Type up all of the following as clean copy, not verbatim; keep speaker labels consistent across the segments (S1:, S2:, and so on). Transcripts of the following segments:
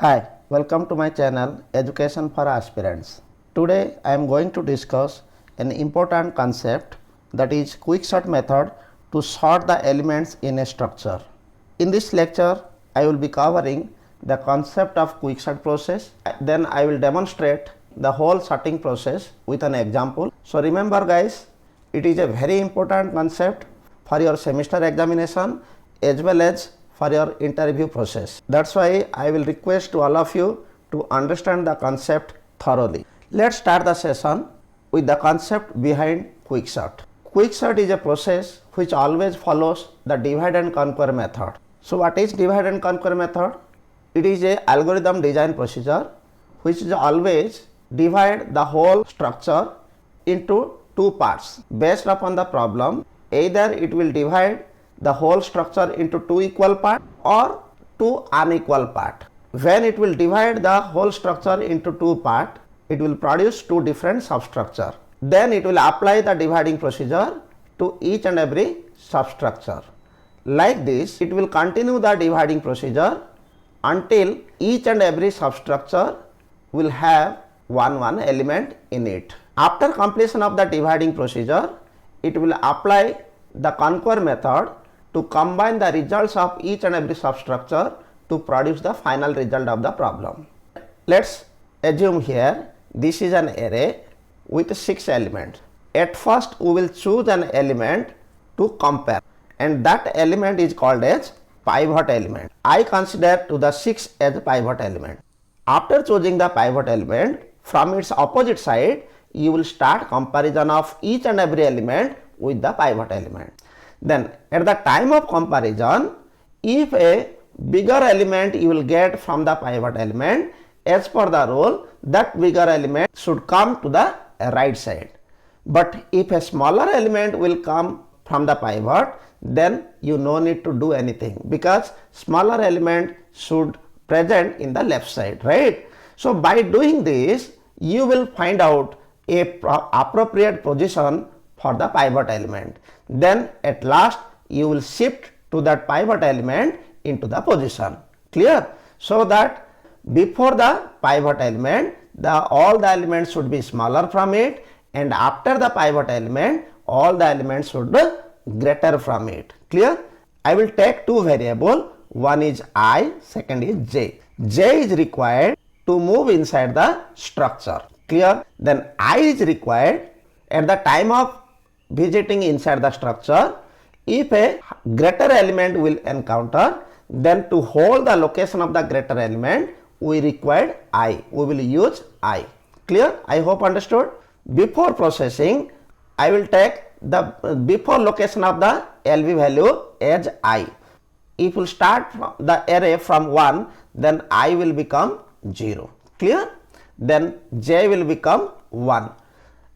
S1: Hi, welcome to my channel Education for Aspirants. Today I am going to discuss an important concept, that is quicksort method to sort the elements in a structure. In this lecture I will be covering the concept of quicksort process, then I will demonstrate the whole sorting process with an example. So remember guys, it is a very important concept for your semester examination as well as for your interview process. That's why I will request to all of you to understand the concept thoroughly. Let's start the session with the concept behind quicksort. Quicksort is a process which always follows the divide and conquer method. So what is divide and conquer method? It is a algorithm design procedure which is always divide the whole structure into two parts based upon the problem. Either it will divide the whole structure into two equal parts or two unequal parts. When it will divide the whole structure into two parts, it will produce two different substructures. Then it will apply the dividing procedure to each and every substructure. Like this, it will continue the dividing procedure until each and every substructure will have one element in it. After completion of the dividing procedure, it will apply the conquer method to combine the results of each and every substructure to produce the final result of the problem. Let's assume here this is an array with 6 elements. At first we will choose an element to compare, and that element is called as pivot element. I consider to the 6 as a pivot element. After choosing the pivot element, from its opposite side you will start comparison of each and every element with the pivot element. Then at the time of comparison, if a bigger element you will get from the pivot element, as per the rule that bigger element should come to the right side. But if a smaller element will come from the pivot, then you no need to do anything because smaller element should present in the left side, right? So by doing this, you will find out a appropriate position for the pivot element. Then at last you will shift to that pivot element into the position. Clear? So that before the pivot element, all the elements should be smaller from it, and after the pivot element, all the elements should be greater from it. Clear? I will take two variables. One is I, second is j. J is required to move inside the structure. Clear? Then I is required at the time of visiting inside the structure. If a greater element will encounter, then to hold the location of the greater element, we require I. We will use I. Clear? I hope understood. Before processing, I will take the before location of the LV value as I. If we start from the array from 1, then I will become 0. Clear? Then j will become 1.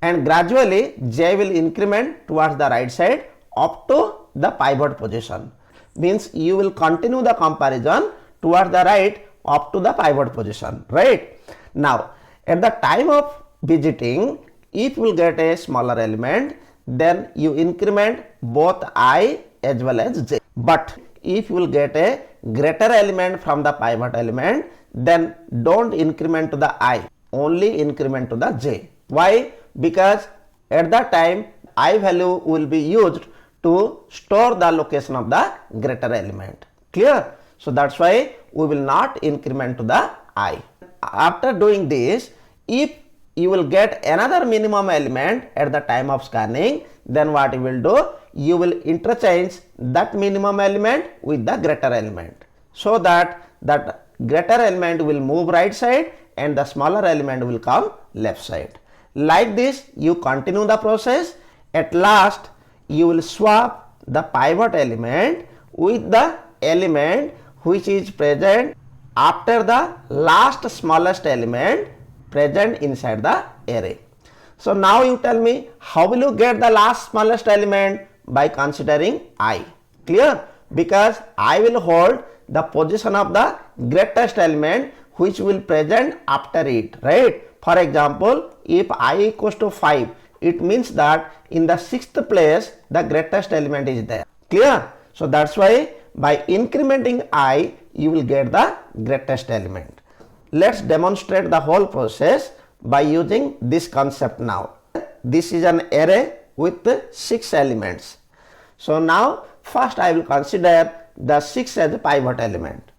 S1: And gradually j will increment towards the right side up to the pivot position. Means you will continue the comparison towards the right up to the pivot position, right? Now at the time of visiting, if you will get a smaller element, then you increment both I as well as j. But if you will get a greater element from the pivot element, then don't increment to the I, only increment to the j. Why? Because at that time I value will be used to store the location of the greater element. Clear? So that's why we will not increment to the I. After doing this, if you will get another minimum element at the time of scanning, then what you will do? You will interchange that minimum element with the greater element, so that that greater element will move right side and the smaller element will come left side. Like this you continue the process. At last you will swap the pivot element with the element which is present after the last smallest element present inside the array. So now you tell me, how will you get the last smallest element? By considering I. Clear? Because I will hold the position of the greatest element which will present after it, right? For example, if I equals to 5, it means that in the 6th place the greatest element is there. Clear? So that's why by incrementing I, you will get the greatest element. let's demonstrate the whole process by using this concept now. This is an array with 6 elements. So now first I will consider the 6 as a pivot element.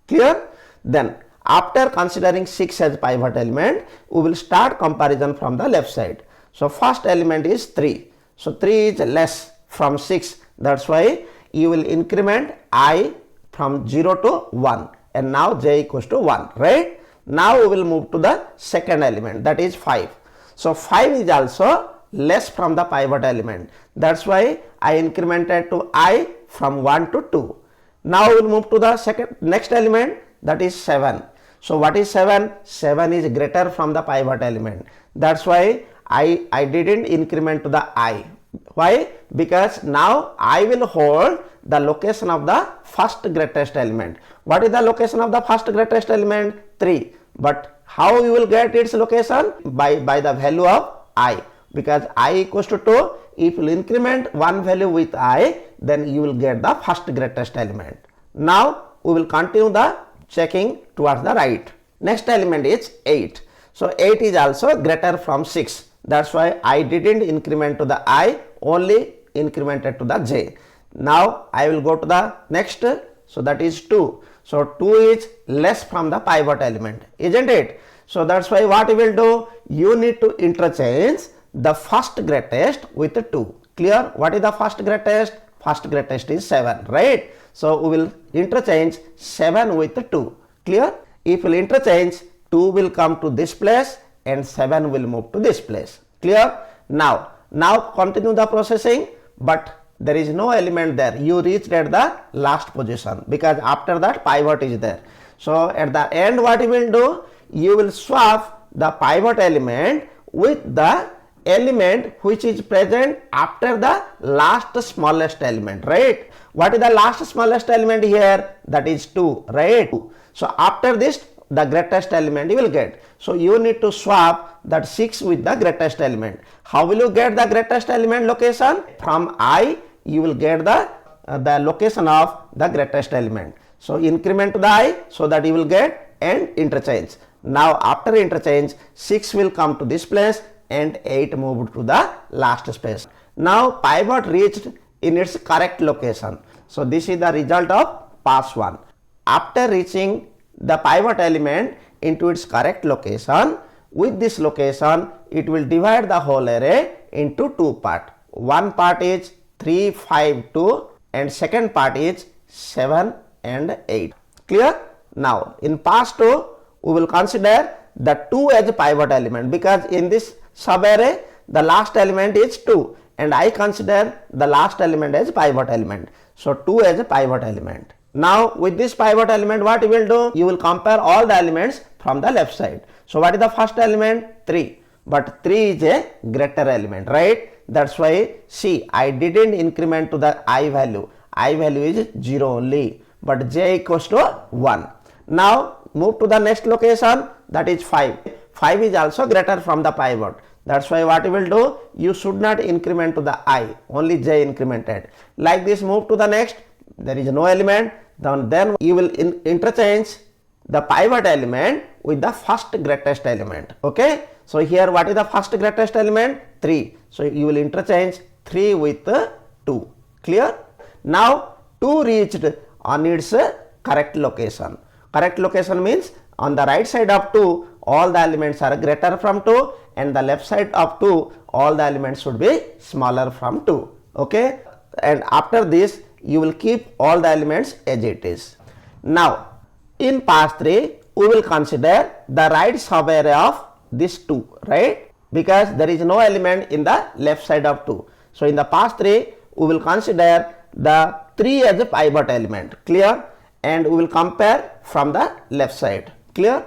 S1: Clear? Then after considering 6 as pivot element, we will start comparison from the left side. So first element is 3. So 3 is less from 6. That's why you will increment I from 0 to 1, and now j equals to 1, right? Now we will move to the second element, that is 5. So 5 is also less from the pivot element. That's why I incremented to I from 1 to 2. Now we will move to the next element, that is 7. So what is 7? 7 is greater from the pivot element. That's why I didn't increment to the I. Why? Because now I will hold the location of the first greatest element. What is the location of the first greatest element? 3. But how you will get its location? By the value of I. Because I equals to 2, if you increment one value with I, then you will get the first greatest element. Now we will continue the checking towards the right. Next element is 8. So 8 is also greater from 6. That's why I didn't increment to the I, only incremented to the j. Now I will go to the next, so that is 2. So 2 is less from the pivot element, isn't it? So that's why what you will do, you need to interchange the first greatest with 2. Clear? What is the first greatest? First greatest is 7, right? So we will interchange 7 with 2. Clear? If we will interchange, 2 will come to this place and 7 will move to this place. Clear? Now continue the processing, but there is no element there. You reached at the last position because after that pivot is there. So at the end what you will do, you will swap the pivot element with the element which is present after the last smallest element, right? What is the last smallest element here? That is 2, right? So after this, the greatest element you will get. So you need to swap that 6 with the greatest element. How will you get the greatest element location? From I, you will get the location of the greatest element. So increment to the I, so that you will get and interchange. Now after interchange, 6 will come to this place and 8 moved to the last space. Now pivot reached in its correct location. So this is the result of pass 1. After reaching the pivot element into its correct location, with this location it will divide the whole array into 2 parts. One part is 3, 5, 2 and second part is 7 and 8. Clear? Now in pass 2, we will consider the 2 as a pivot element, because in this sub array the last element is 2 and I consider the last element as pivot element. So 2 as a pivot element. Now with this pivot element, what you will do, you will compare all the elements from the left side. So what is the first element? 3. But 3 is a greater element, right? That's why see, I didn't increment to the I value. I value is 0 only, but j equals to 1. Now move to the next location, that is 5. 5 is also greater from the pivot. That's why what you will do, you should not increment to the I, only j incremented. Like this, move to the next, there is no element. Then you will interchange the pivot element with the first greatest element. Okay. So here what is the first greatest element? 3. So you will interchange 3 with 2. Clear? Now 2 reached on its correct location. Correct location means on the right side of 2 all the elements are greater from 2 and the left side of 2 all the elements should be smaller from 2. Okay. And after this you will keep all the elements as it is. Now in pass 3 we will consider the right subarray of this 2, right? Because there is no element in the left side of 2. So in the pass 3 we will consider the 3 as a pivot element. Clear? And we will compare from the left side. Clear?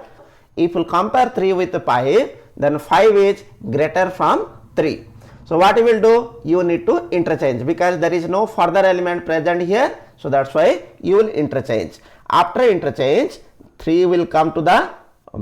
S1: If we compare 3 with 5, then 5 is greater from 3. So what you will do, you need to interchange because there is no further element present here. So that's why you will interchange. After interchange, 3 will come to the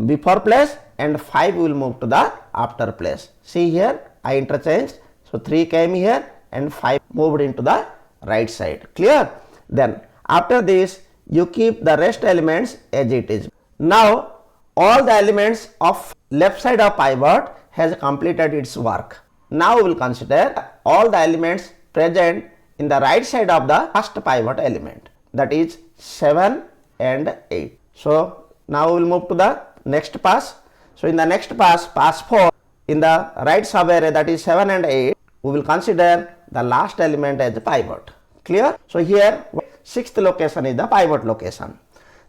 S1: before place and 5 will move to the after place. See here, I interchanged. So 3 came here and 5 moved into the right side. Clear? Then after this, you keep the rest elements as it is. Now all the elements of left side of pivot has completed its work. Now we will consider all the elements present in the right side of the first pivot element, that is 7 and 8. So now we will move to the next pass. So in the next pass, pass 4, in the right subarray, that is 7 and 8, we will consider the last element as a pivot. Clear? So here sixth location is the pivot location.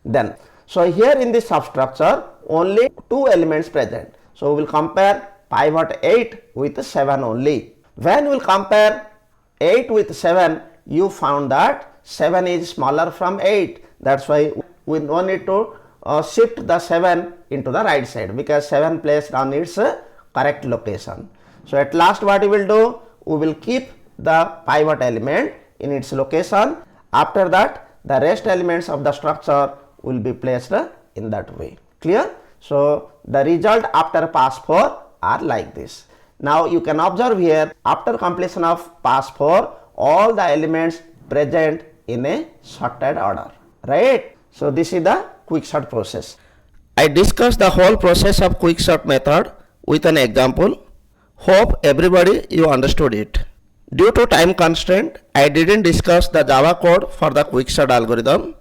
S1: Then so here in this substructure only two elements present. So we will compare pivot 8 with 7 only. When we will compare 8 with 7, you found that 7 is smaller from 8. That's why we no need to shift the 7 into the right side, because 7 placed on its correct location. So at last what we will do, we will keep the pivot element in its location. After that, the rest elements of the structure will be placed in that way. Clear? So the result after pass 4 are like this. Now you can observe here, after completion of pass 4, all the elements present in a sorted order, right? So this is the quick sort process. I discussed the whole process of quick sort method with an example. Hope everybody you understood it. Due to time constraint, I didn't discuss the Java code for the quick sort algorithm.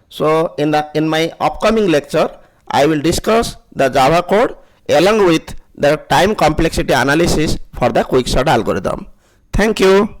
S1: So in my upcoming lecture, I will discuss the Java code along with the time complexity analysis for the quick sort algorithm. Thank you.